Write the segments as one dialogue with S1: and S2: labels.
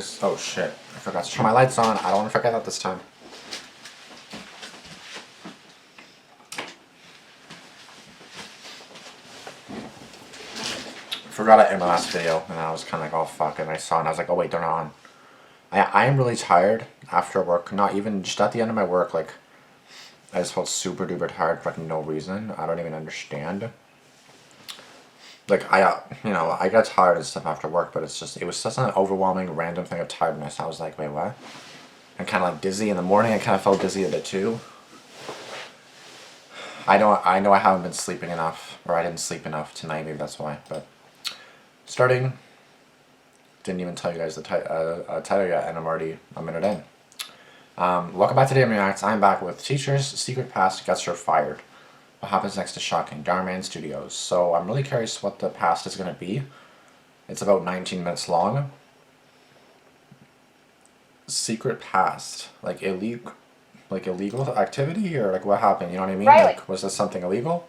S1: guys. Oh shit, I forgot to turn my lights on. I don't want to forget that this time. I forgot it in my last video, and I was kind of like, oh fuck, and I saw it, and I was like, oh wait, they're not on. I am really tired after work, not even, just at the end of my work, like, I just felt super duper tired for like no reason. I don't even understand. Like, I got tired and stuff after work, but it was such an overwhelming, random thing of tiredness. I was like, wait, what? I'm kind of like dizzy in the morning. I kind of felt dizzy a bit too. I know I haven't been sleeping enough, or I didn't sleep enough tonight, maybe that's why, but starting, didn't even tell you guys the title yet, and I'm already a minute in. Welcome back to Damian Reacts. I'm back with Teacher's Secret Past Gets Her Fired. What happens next is shocking. Dhar Mann Studios. So I'm really curious what the past is going to be. It's about 19 minutes long. Secret past, like illegal activity, or like what happened? You know what I mean?
S2: Riley.
S1: Like, was this something illegal?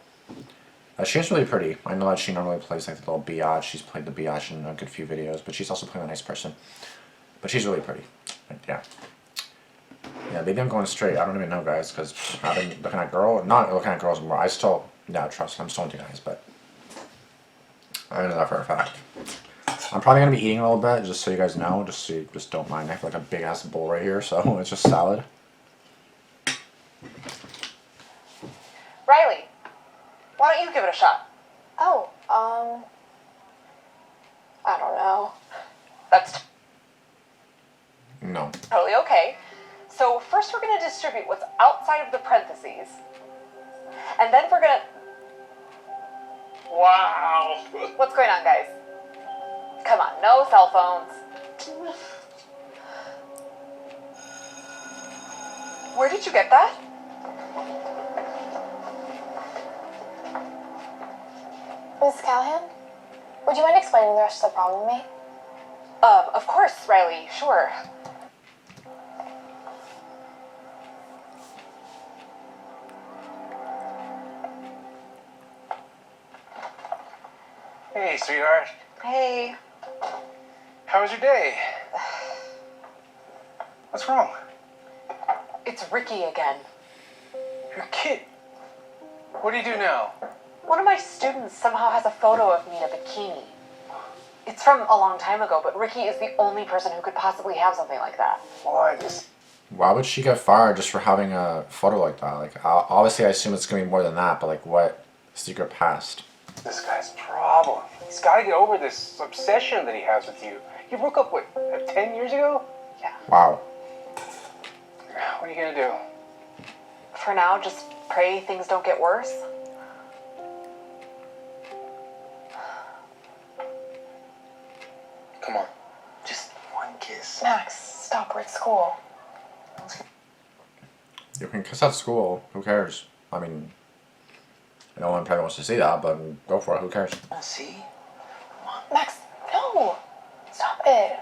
S1: She's really pretty. I know that she normally plays like the little biatch. She's played the biatch in a good few videos, but she's also playing a nice person. But she's really pretty. Like, yeah. Yeah, maybe I'm going straight. I don't even know, guys, because I've been looking at not looking at girls more. I still, yeah, trust. I'm still into guys, but I know that for a fact. I'm probably gonna be eating a little bit, just so you guys know, just so you just don't mind. I have like a big ass bowl right here, so it's just salad.
S2: Riley, why don't you give it a shot?
S3: Oh, I don't know.
S2: That's
S1: No.
S2: totally okay. So first we're going to distribute what's outside of the parentheses. And then we're going to...
S4: Wow.
S2: What's going on, guys? Come on, no cell phones. Where did you get that?
S3: Miss Callahan, would you mind explaining the rest of the problem to me?
S2: Of course, Riley, sure.
S4: Hey, sweetheart.
S2: Hey.
S4: How was your day? What's wrong?
S2: It's Ricky again.
S4: Your kid. What do you do now?
S2: One of my students somehow has a photo of me in a bikini. It's from a long time ago, but Ricky is the only person who could possibly have something like that.
S4: Boy,
S1: Why would she get fired just for having a photo like that? Like, obviously, I assume it's gonna be more than that, but like, what secret past?
S4: this guy's problem. He's got to get over this obsession that he has with you. You broke up, what, 10 years ago?
S2: Yeah.
S1: Wow.
S4: What are you going to do?
S2: For now, just pray things don't get worse.
S4: Come on. Just one kiss.
S3: Max, stop, we're at school.
S1: You can kiss at school. Who cares? I mean, no one probably wants to see that, but go for it. Who cares?
S4: See?
S3: Max, no! Stop it.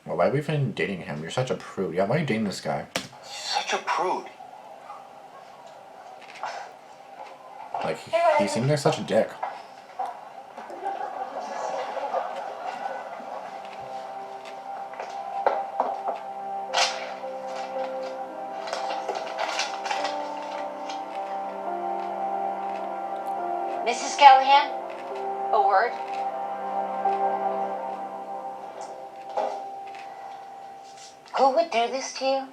S1: Well, why are we even dating him? You're such a prude. Yeah, why are you dating this guy?
S4: Such a prude.
S1: Like, he seems like such a dick.
S5: Mrs. Callahan, a word. Who would do this to you?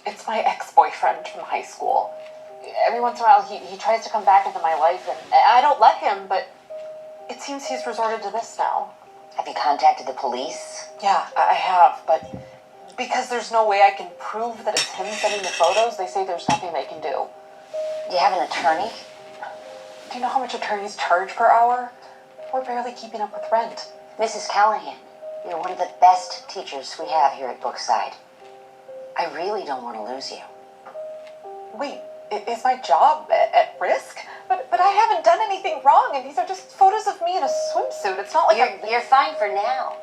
S2: It's my ex-boyfriend from high school. Every once in a while, he tries to come back into my life, and I don't let him, but it seems he's resorted to this now.
S5: Have you contacted the police?
S2: Yeah, I have, but because there's no way I can prove that it's him sending the photos, they say there's nothing they can do.
S5: Do you have an attorney?
S2: Do you know how much attorneys charge per hour? We're barely keeping up with rent.
S5: Mrs. Callahan, you're one of the best teachers we have here at Brookside. I really don't want to lose you.
S2: Wait, is my job at risk? But I haven't done anything wrong, and these are just photos of me in a swimsuit. It's not like
S5: You're fine for now.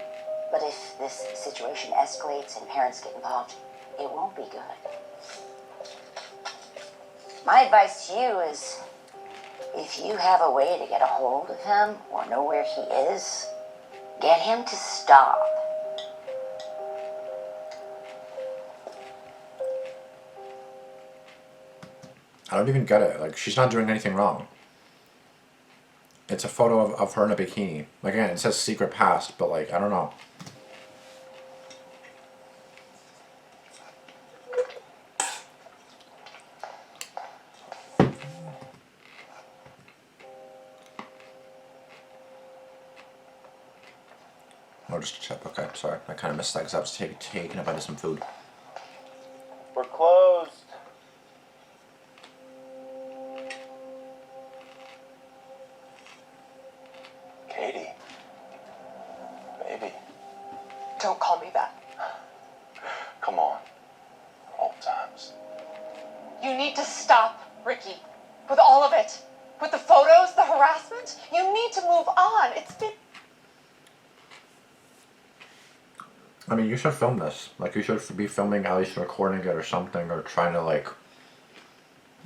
S5: But if this situation escalates and parents get involved, it won't be good. My advice to you is, if you have a way to get a hold of him or know where he is, get him to stop.
S1: I don't even get it. Like, she's not doing anything wrong. It's a photo of her in a bikini. Like, again, it says secret past, but like, I don't know. Oh, just a chip. Okay, sorry. I kind of missed that because I was taking a bite of some food.
S6: We're closed. Katie. Baby.
S2: Don't call me that.
S6: Come on. Old times.
S2: You need to stop, Ricky. With all of it. With the photos, the harassment. You need to move on. It's been...
S1: I mean, you should film this. Like, you should be filming, at least recording it or something, or trying to, like,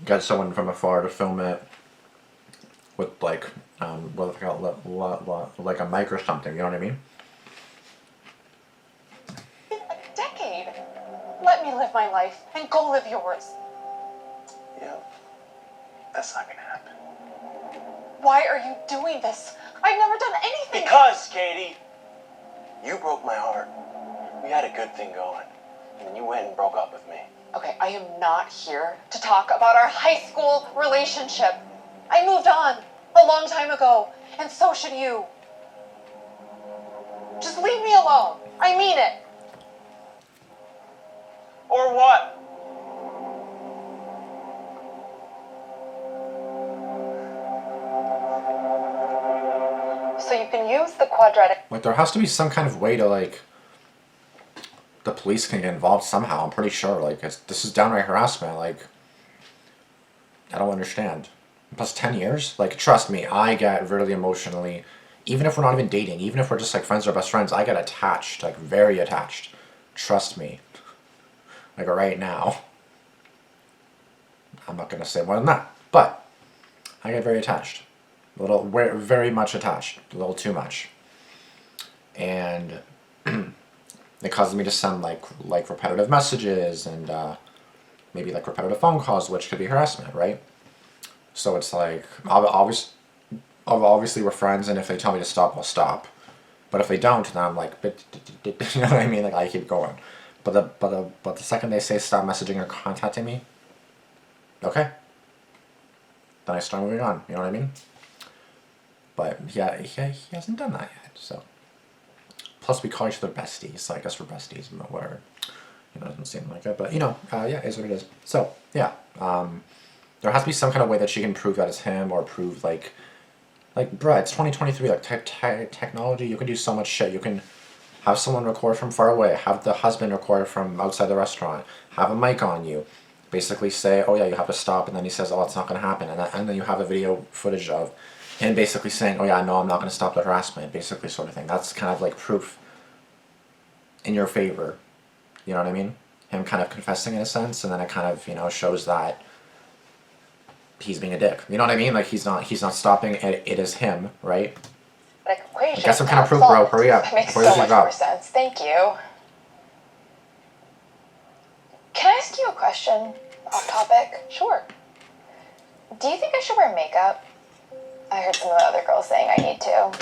S1: get someone from afar to film it with, like, like a mic or something, you know what I mean?
S2: It's been a decade. Let me live my life and go live yours.
S6: Yeah. That's not gonna happen.
S2: Why are you doing this? I've never done anything.
S6: Because, Katie, you broke my heart. We had a good thing going, and then you went and broke up with me.
S2: Okay, I am not here to talk about our high school relationship. I moved on a long time ago, and so should you. Just leave me alone. I mean it.
S6: Or what?
S2: So you can use the quadratic.
S1: Like, there has to be some kind of way to, like, the police can get involved somehow, I'm pretty sure. Like, this is downright harassment. Like, I don't understand. Plus 10 years? Like, trust me, I get really emotionally, even if we're not even dating, even if we're just, like, friends or best friends, I get attached, like, very attached. Trust me. Like, right now. I'm not going to say more than that, but I get very attached. Very much attached. A little too much. And it causes me to send like repetitive messages and maybe like repetitive phone calls, which could be harassment, right? So it's like, obviously we're friends, and if they tell me to stop, I'll stop. But if they don't, then I'm like, you know what I mean? Like, I keep going. But the second they say stop messaging or contacting me, okay, then I start moving on. You know what I mean? But yeah, he hasn't done that yet. So plus we call each other besties, so I guess we're besties, but whatever. You know, it doesn't seem like it, but you know, yeah, it is what it is. So yeah, there has to be some kind of way that she can prove that it's him, or prove like, bruh, it's 2023. Like technology, you can do so much shit. You can have someone record from far away, have the husband record from outside the restaurant, have a mic on you, basically say, oh yeah, you have to stop, and then he says, oh, it's not going to happen, and then you have a video footage of him basically saying, oh yeah, no, I'm not going to stop the harassment, basically, sort of thing. That's kind of like proof in your favor, you know what I mean? Him kind of confessing in a sense, and then it kind of, you know, shows that he's being a dick. You know what I mean? Like, he's not stopping, it is him, right?
S3: Equation.
S1: Get some kind of proof, bro. Hurry up.
S3: That makes
S1: Before
S3: so
S1: this
S3: much
S1: is up.
S3: more sense. Thank you. Can I ask you a question off topic?
S2: Sure.
S3: Do you think I should wear makeup? I heard some of the other girls saying I need to.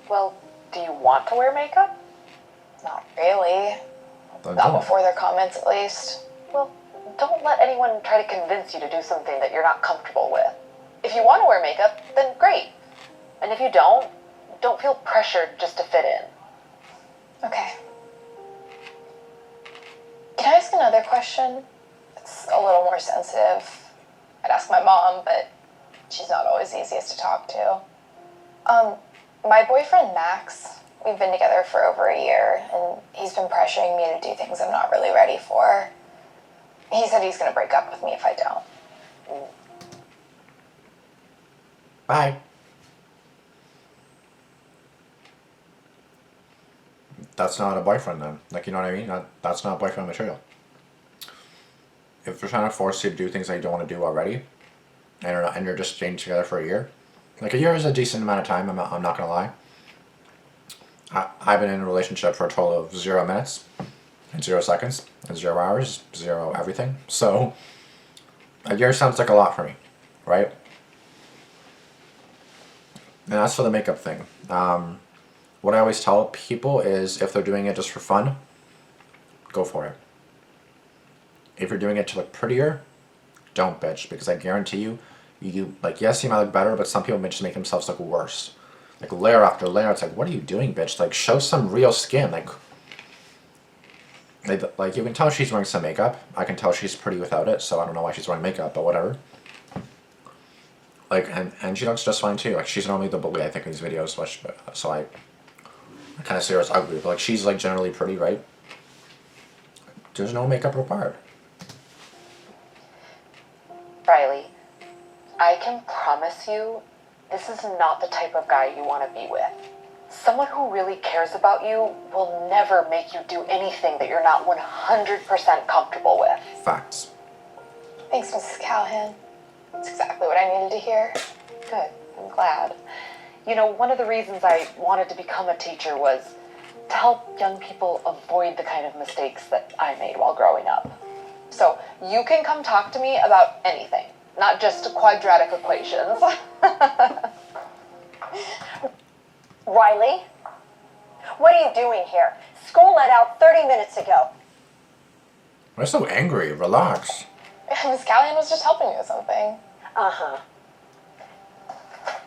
S2: Well, do you want to wear makeup?
S3: Not really.
S1: Then
S3: Not
S1: don't.
S3: before their comments, at least.
S2: Well, don't let anyone try to convince you to do something that you're not comfortable with. If you want to wear makeup, then great. And if you don't feel pressured just to fit in.
S3: Okay. Can I ask another question? It's a little more sensitive. I'd ask my mom, but she's not always the easiest to talk to. My boyfriend Max, we've been together for over a year, and he's been pressuring me to do things I'm not really ready for. He said he's gonna break up with me if I don't.
S1: Bye. That's not a boyfriend then. Like, you know what I mean? That's not boyfriend material. If they're trying to force you to do things that you don't want to do already, and you're just staying together for a year, like a year is a decent amount of time. I'm not gonna lie. I've been in a relationship for a total of 0 minutes, and 0 seconds, and 0 hours, 0 everything. So A year sounds like a lot for me, right? And that's for the makeup thing. What I always tell people is if they're doing it just for fun, go for it. If you're doing it to look prettier, don't bitch, because I guarantee you, like, yes, you might look better, but some people may just make themselves look worse. Like, layer after layer, it's like, what are you doing, bitch? Like, show some real skin. Like, you can tell she's wearing some makeup. I can tell she's pretty without it, so I don't know why she's wearing makeup, but whatever. Like, and she looks just fine too. Like, she's normally the bully, I think, in these videos, so I kind of see her as ugly, but like, she's like generally pretty, right? There's no makeup required.
S2: Riley, I can promise you, this is not the type of guy you want to be with. Someone who really cares about you will never make you do anything that you're not 100% comfortable with.
S1: Facts.
S3: Thanks, Mrs. Callahan. That's exactly what I needed to hear.
S2: Good, I'm glad. You know, one of the reasons I wanted to become a teacher was to help young people avoid the kind of mistakes that I made while growing up. So you can come talk to me about anything, not just quadratic equations.
S7: Riley, what are you doing here? School let out 30 minutes ago.
S1: Why so angry? Relax.
S3: Miss Callahan was just helping me with something.
S7: Uh-huh.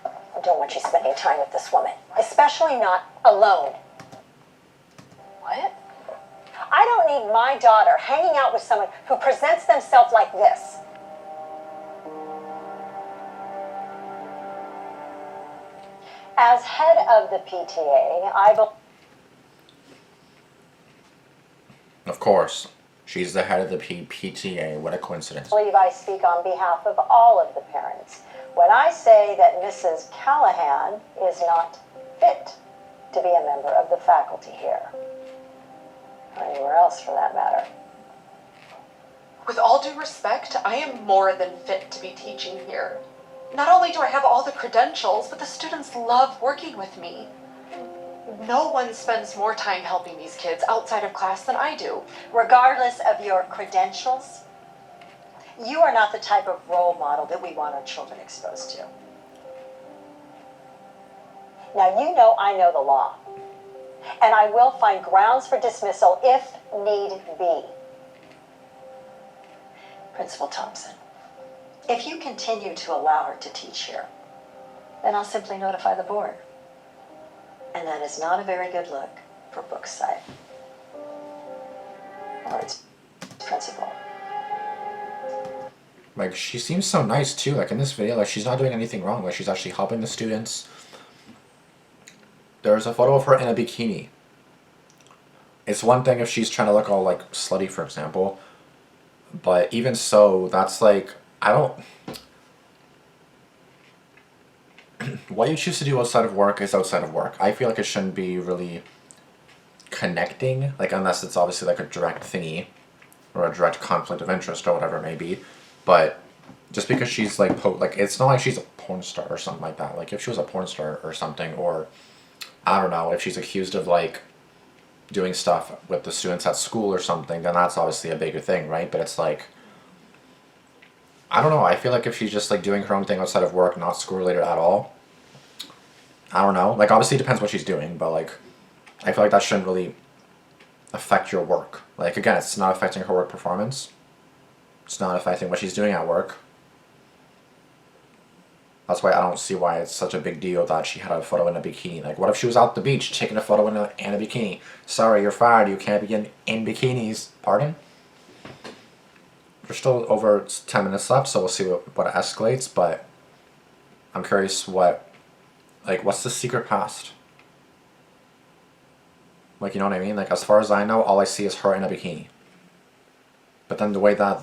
S7: I don't want you spending time with this woman, especially not alone.
S3: What?
S7: I don't need my daughter hanging out with someone who presents themselves like this. As head of the PTA,
S1: Of course. She's the head of the PTA. What a coincidence.
S7: believe I speak on behalf of all of the parents when I say that Mrs. Callahan is not fit to be a member of the faculty here. Or anywhere else for that matter.
S2: With all due respect, I am more than fit to be teaching here. Not only do I have all the credentials, but the students love working with me. No one spends more time helping these kids outside of class than I do.
S7: Regardless of your credentials, you are not the type of role model that we want our children exposed to. Now, you know I know the law, and I will find grounds for dismissal if need be. Principal Thompson, if you continue to allow her to teach here, then I'll simply notify the board. And that is not a very good look for Brookside or its principal.
S1: Like, she seems so nice too. Like, in this video, like, she's not doing anything wrong. Like, she's actually helping the students. There's a photo of her in a bikini. It's one thing if she's trying to look all, like, slutty, for example. But even so, that's like, I don't... What you choose to do outside of work is outside of work. I feel like it shouldn't be really connecting, like, unless it's obviously like a direct thingy or a direct conflict of interest or whatever it may be. But just because she's like, it's not like she's a porn star or something like that. Like, if she was a porn star or something, or I don't know, if she's accused of like doing stuff with the students at school or something, then that's obviously a bigger thing, right? But it's like, I don't know, I feel like if she's just like doing her own thing outside of work, not school related at all, I don't know. Like, obviously it depends what she's doing, but like, I feel like that shouldn't really affect your work. Like, again, it's not affecting her work performance. It's not affecting what she's doing at work. That's why I don't see why it's such a big deal that she had a photo in a bikini. Like, what if she was out the beach taking a photo in a bikini? Sorry, you're fired. You can't be in bikinis. Pardon? We're still over 10 minutes left, so we'll see what escalates, but I'm curious what's the secret past? Like, you know what I mean? Like, as far as I know, all I see is her in a bikini. But then the way that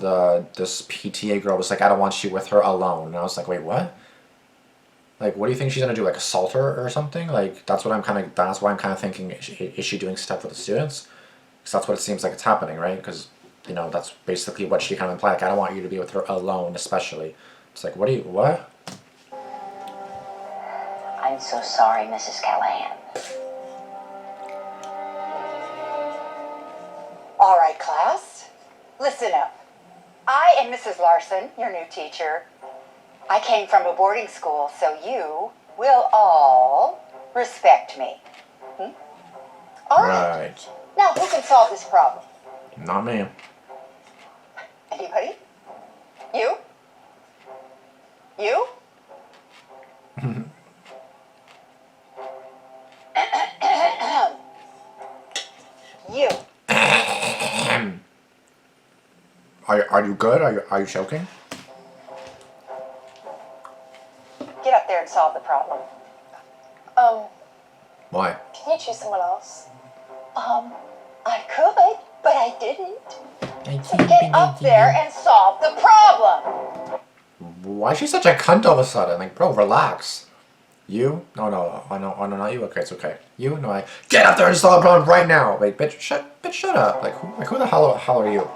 S1: this PTA girl was like, I don't want you with her alone. And I was like, wait, what? Like, what do you think she's gonna do? Like, assault her or something? Like, that's why I'm kind of thinking, is she doing stuff with the students? Because that's what it seems like it's happening, right? Because, you know, that's basically what she kind of implied. Like, I don't want you to be with her alone, especially. It's like, what?
S5: I'm so sorry, Mrs. Callahan.
S7: All right, class, listen up.
S5: I am Mrs. Larson, your new teacher. I came from a boarding school, so you will all respect me. All right.
S1: Right.
S5: Now, who can solve this problem?
S1: Not me.
S5: Anybody? You? You? You.
S1: Are you good? Are you choking?
S5: Get up there and solve the problem.
S1: Why?
S3: Can you choose someone else?
S5: I could, but I didn't. So get up there and solve the problem.
S1: Why is she such a cunt all of a sudden? Like, bro, relax. You? No, not you. Okay, it's okay. You? No, I get up there and solve the problem right now. Wait, bitch, shut up. Like, who the hell are you?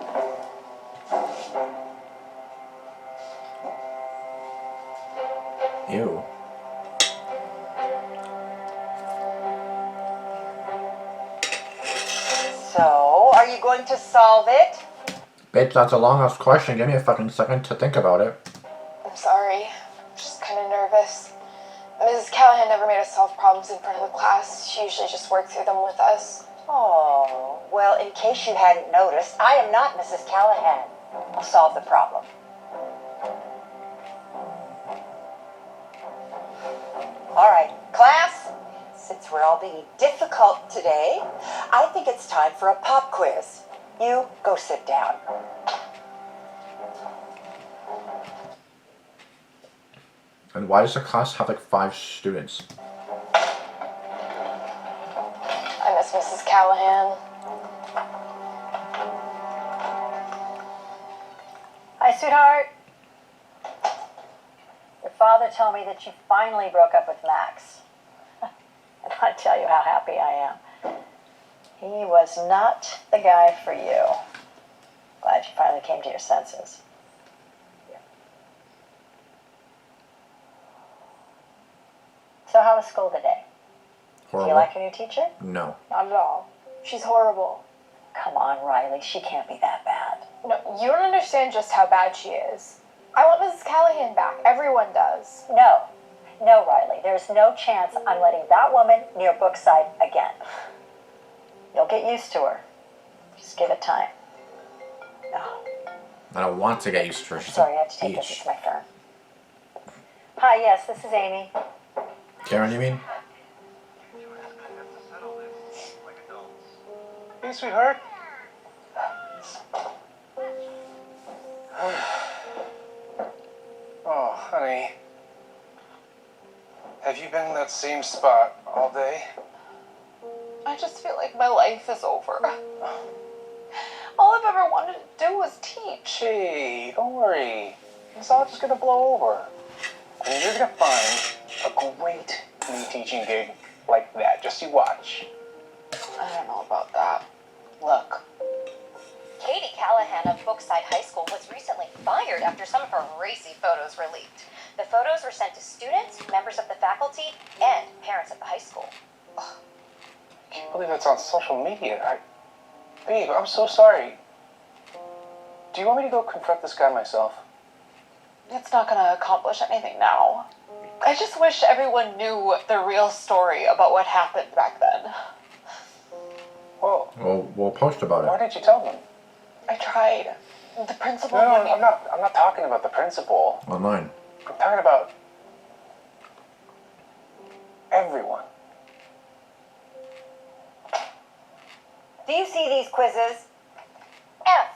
S1: Ew.
S5: So, are you going to solve it?
S1: Bitch, that's a long ass question. Give me a fucking second to think about it.
S3: I'm sorry. I'm just kind of nervous. Mrs. Callahan never made us solve problems in front of the class. She usually just worked through them with us.
S5: Oh, well, in case you hadn't noticed, I am not Mrs. Callahan. I'll solve the problem. All right, class, since we're all being difficult today, I think it's time for a pop quiz. You go sit down.
S1: And why does the class have like 5 students?
S3: I miss Mrs. Callahan.
S7: Hi, sweetheart. Your father told me that you finally broke up with Max. And I tell you how happy I am. He was not the guy for you. Glad you finally came to your senses. So how was school today? Do
S1: Horrible.
S7: you like your new teacher?
S1: No.
S3: Not at all. She's horrible.
S7: Come on, Riley. She can't be that bad.
S3: No, you don't understand just how bad she is. I want Mrs. Callahan back. Everyone does.
S7: No. No, Riley. There's no chance I'm letting that woman near Brookside again. You'll get used to her. Just give it time. Oh,
S1: I don't want to get used to her. She's
S7: sorry, I
S1: a
S7: have to take this.
S1: bitch.
S7: It's my turn. Hi, yes, this is Amy.
S1: Karen, you mean?
S4: Hey, sweetheart. Oh, honey. Have you been in that same spot all day?
S2: I just feel like my life is over. All I've ever wanted to do was teach.
S4: Hey, don't worry. It's all just gonna blow over. And you're gonna find a great new teaching gig like that. Just you watch.
S2: I don't know about that. Look.
S8: Katie Callahan of Brookside High School was recently fired after some of her racy photos were leaked. The photos were sent to students, members of the faculty, and parents at the high school.
S4: I can't believe it's on social media. Babe, I'm so sorry. Do you want me to go confront this guy myself?
S2: It's not gonna accomplish anything now. I just wish everyone knew the real story about what happened back then.
S4: Well,
S1: We'll post about
S4: why
S1: it.
S4: didn't you tell them?
S2: I tried. The principal
S4: No,
S2: wouldn't
S4: I'm not talking about the principal.
S1: Online.
S4: I'm talking about everyone.
S5: Do you see these quizzes? F.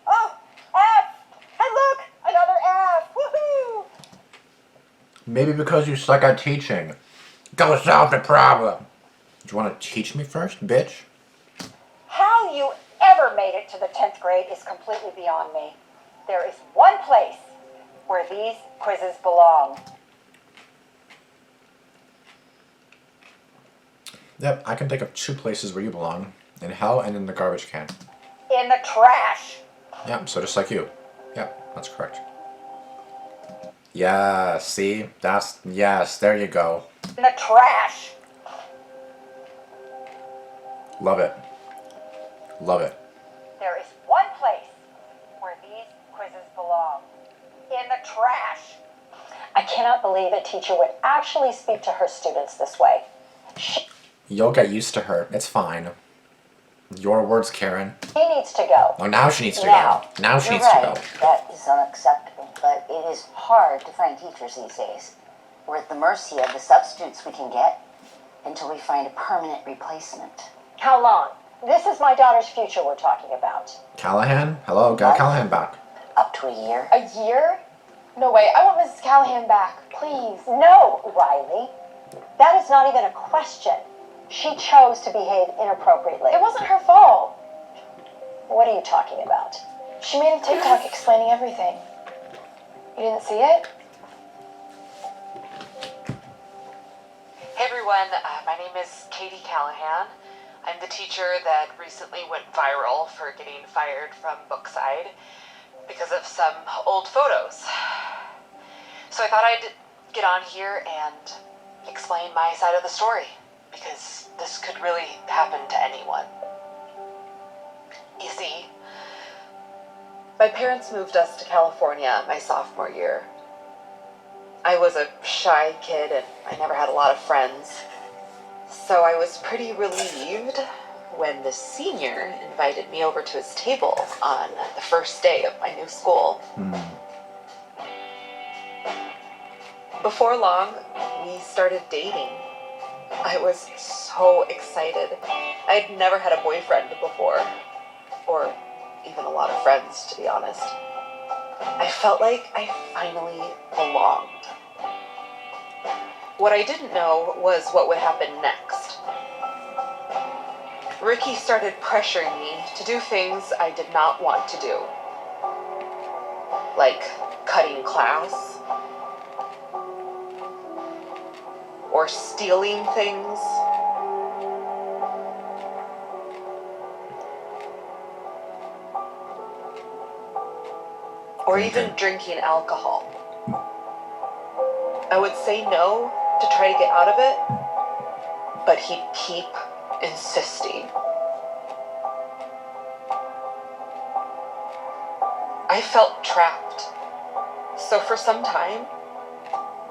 S5: Oh, F. And look, another F. Woohoo!
S1: Maybe because you suck at teaching. Go solve the problem. Do you want to teach me first, bitch?
S7: How you ever made it to the 10th grade is completely beyond me. There is one place where these quizzes belong.
S1: Yep, I can think of 2 places where you belong. In hell and in the garbage can.
S7: In the trash.
S1: Yep, so just like you. Yep, that's correct. Yeah, see? Yes, there you go.
S7: In the trash.
S1: Love it. Love it.
S7: There is one place where
S8: where these quizzes belong. In the trash.
S7: I cannot believe a teacher would actually speak to her students this way.
S1: You'll get used to her. It's fine. Your words, Karen.
S7: She needs to go.
S1: Oh, now she needs to
S5: Now,
S1: go. Now she
S5: you're
S1: needs to
S5: right.
S1: go.
S5: That is unacceptable, but it is hard to find teachers these days. We're at the mercy of the substitutes we can get until we find a permanent replacement.
S7: How long? This is my daughter's future we're talking about.
S1: Callahan? Hello, got Callahan back.
S5: Up to a year.
S3: A year? No way. I want Mrs. Callahan back, please.
S7: No, Riley. That is not even a question. She chose to behave inappropriately.
S3: It wasn't her fault.
S7: What are you talking about?
S3: She made a TikTok explaining everything. You didn't see it?
S2: Hey everyone, my name is Katie Callahan. I'm the teacher that recently went viral for getting fired from Bookside because of some old photos. So I thought I'd get on here and explain my side of the story, because this could really happen to anyone. You see, my parents moved us to California my sophomore year. I was a shy kid and I never had a lot of friends. So I was pretty relieved when the senior invited me over to his table on the first day of my new school. Before long, we started dating. I was so excited. I had never had a boyfriend before, or even a lot of friends, to be honest. I felt like I finally belonged. What I didn't know was what would happen next. Ricky started pressuring me to do things I did not want to do, like cutting class, or stealing things. Or even drinking alcohol. I would say no to try to get out of it, but he'd keep insisting. I felt trapped. So for some time,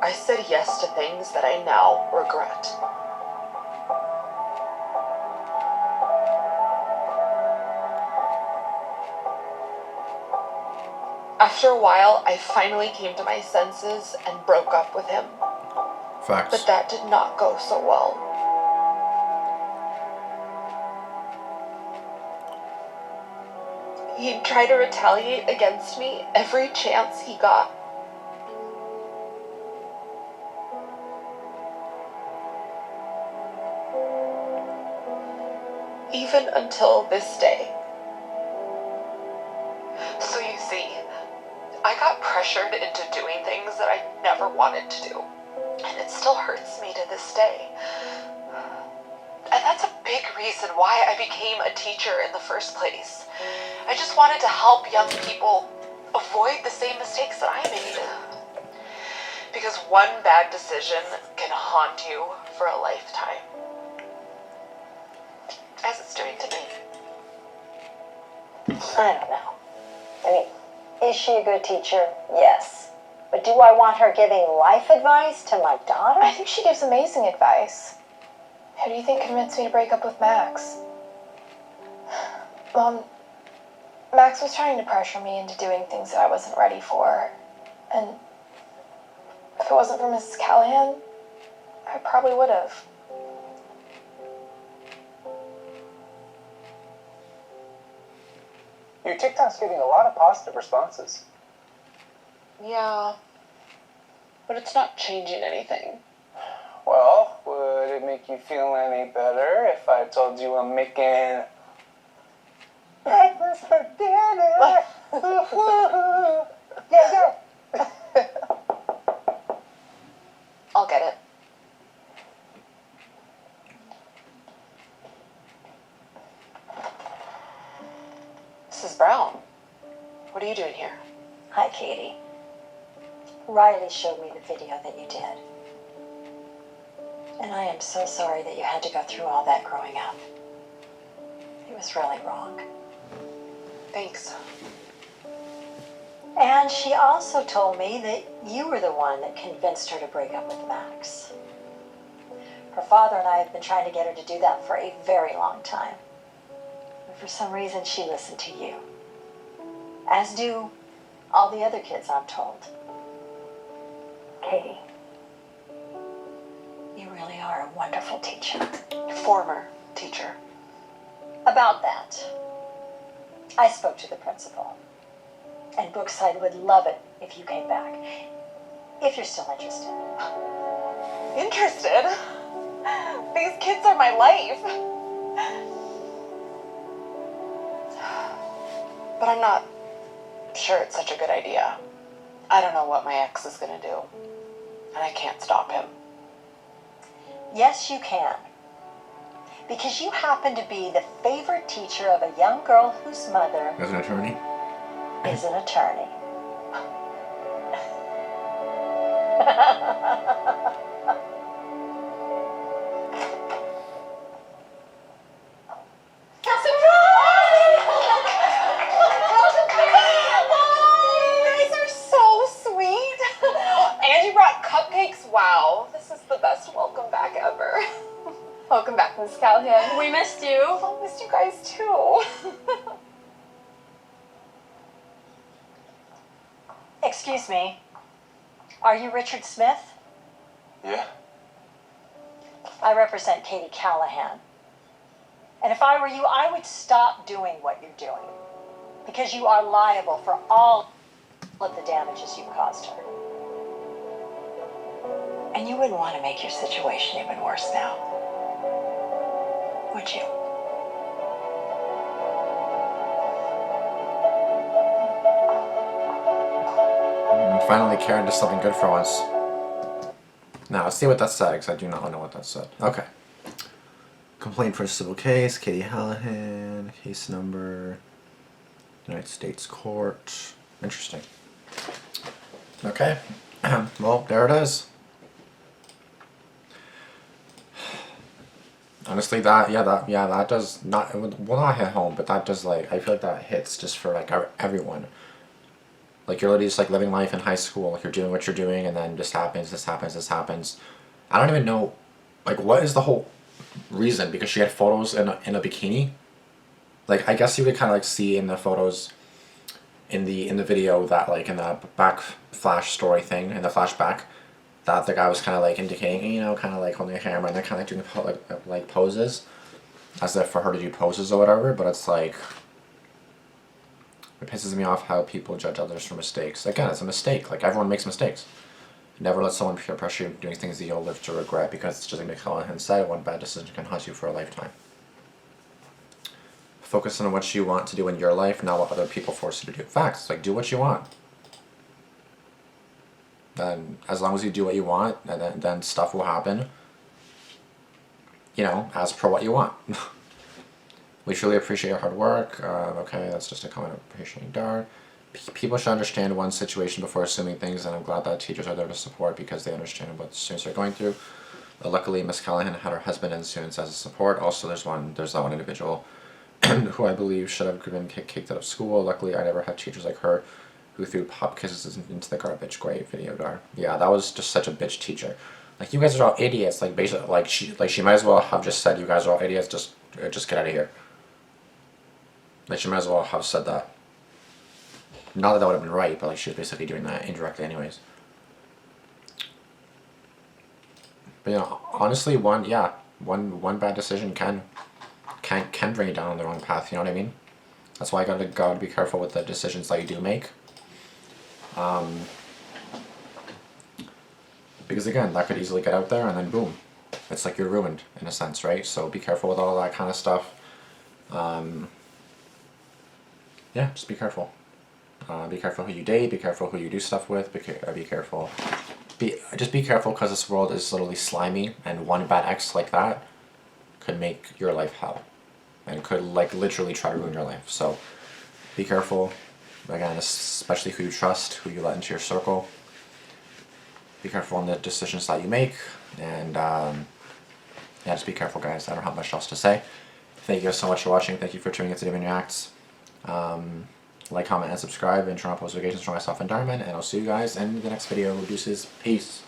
S2: I said yes to things that I now regret. After a while, I finally came to my senses and broke up with him.
S1: Facts.
S2: But that did not go so well. He'd try to retaliate against me every chance he got. Even until this day. So you see, I got pressured into doing things that I never wanted to do. And it still hurts me to this day. And that's a big reason why I became a teacher in the first place. I just wanted to help young people avoid the same mistakes that I made. Because one bad decision can haunt you for a lifetime. As it's doing to me.
S7: I don't know. I mean, is she a good teacher? Yes. But do I want her giving life advice to my daughter?
S3: I think she gives amazing advice. Who do you think convinced me to break up with Max? Mom, Max was trying to pressure me into doing things that I wasn't ready for. And if it wasn't for Mrs. Callahan, I probably would have.
S4: Your TikTok's getting a lot of positive responses.
S2: Yeah. But it's not changing anything.
S4: Well, would it make you feel any better if I told you I'm making breakfast for dinner? Yeah.
S2: I'll get it. Mrs. Brown, what are you doing here?
S7: Hi, Katie. Riley showed me the video that you did. And I am so sorry that you had to go through all that growing up. It was really wrong.
S2: Thanks.
S7: And she also told me that you were the one that convinced her to break up with Max. Her father and I have been trying to get her to do that for a very long time. But for some reason, she listened to you. As do all the other kids, I'm told. Katie, you really are a wonderful teacher.
S2: Former teacher.
S7: About that, I spoke to the principal. And Brookside would love it if you came back. If you're still interested.
S2: Interested? These kids are my life. But I'm not sure it's such a good idea. I don't know what my ex is gonna do. And I can't stop him.
S7: Yes, you can. Because you happen to be the favorite teacher of a young girl whose mother
S1: As an attorney?
S7: is an attorney.
S2: You guys are so sweet. And you brought cupcakes. Wow, this is the best welcome back ever. Welcome back, Miss Callahan.
S3: We missed you.
S2: I missed you guys too.
S7: Excuse me. Are you Richard Smith?
S6: Yeah?
S7: I represent Katie Callahan. And if I were you, I would stop doing what you're doing. Because you are liable for all of the damages you've caused her. And you wouldn't want to make your situation even worse now. Would you?
S1: Finally, Karen does something good for once. Now, let's see what that said, because I do not know what that said. Okay. Complaint for a civil case, Katie Callahan, case number, United States Court. Interesting. Okay. Well, there it is. Honestly, that does not, it will not hit home, but that does, like, I feel like that hits just for, like, everyone. Like, you're literally just, like, living life in high school, like, you're doing what you're doing, and then this happens. I don't even know, like, what is the whole reason? Because she had photos in a bikini? Like, I guess you could kind of, like, see in the photos, in the video that, like, in the back flash story thing, in the flashback, that the guy was kind of, like, indicating, you know, kind of, like, holding a camera, and they're kind of, like, doing, like, poses, as if for her to do poses or whatever, but it's, like, it pisses me off how people judge others for mistakes. Again, it's a mistake. Like, everyone makes mistakes. Never let someone peer pressure you doing things that you'll live to regret, because it's just like Callahan said, one bad decision can haunt you for a lifetime. Focus on what you want to do in your life, not what other people force you to do. Facts. Like, do what you want. Then, as long as you do what you want, and then stuff will happen, you know, as per what you want. We truly appreciate your hard work. Okay, that's just a comment of appreciating Dhar. People should understand one's situation before assuming things, and I'm glad that teachers are there to support because they understand what students are going through. Luckily, Miss Callahan had her husband and students as a support. Also, there's that one individual who I believe should have been kicked out of school. Luckily, I never had teachers like her who threw pop kisses into the garbage. Great video, Dhar. Yeah, that was just such a bitch teacher. Like, you guys are all idiots. Like, basically, she might as well have just said, "You guys are all idiots. Just get out of here." Like, she might as well have said that. Not that that would have been right, but, like, she was basically doing that indirectly anyways. But, you know, honestly, one bad decision can bring you down on the wrong path, you know what I mean? That's why you gotta be careful with the decisions that you do make. Because, again, that could easily get out there, and then boom. It's like you're ruined, in a sense, right? So be careful with all that kind of stuff. Yeah, just be careful. Be careful who you date, be careful who you do stuff with, be careful. Just be careful, because this world is literally slimy, and one bad ex like that could make your life hell. And could, like, literally try to ruin your life. So, be careful. Again, especially who you trust, who you let into your circle. Be careful in the decisions that you make. And, yeah, just be careful, guys. I don't have much else to say. Thank you guys so much for watching. Thank you for tuning in to Damian Reacts. Like, comment, and subscribe, and turn on post notifications for myself and Dhar Mann, and I'll see you guys in the next video. Deuces. Peace.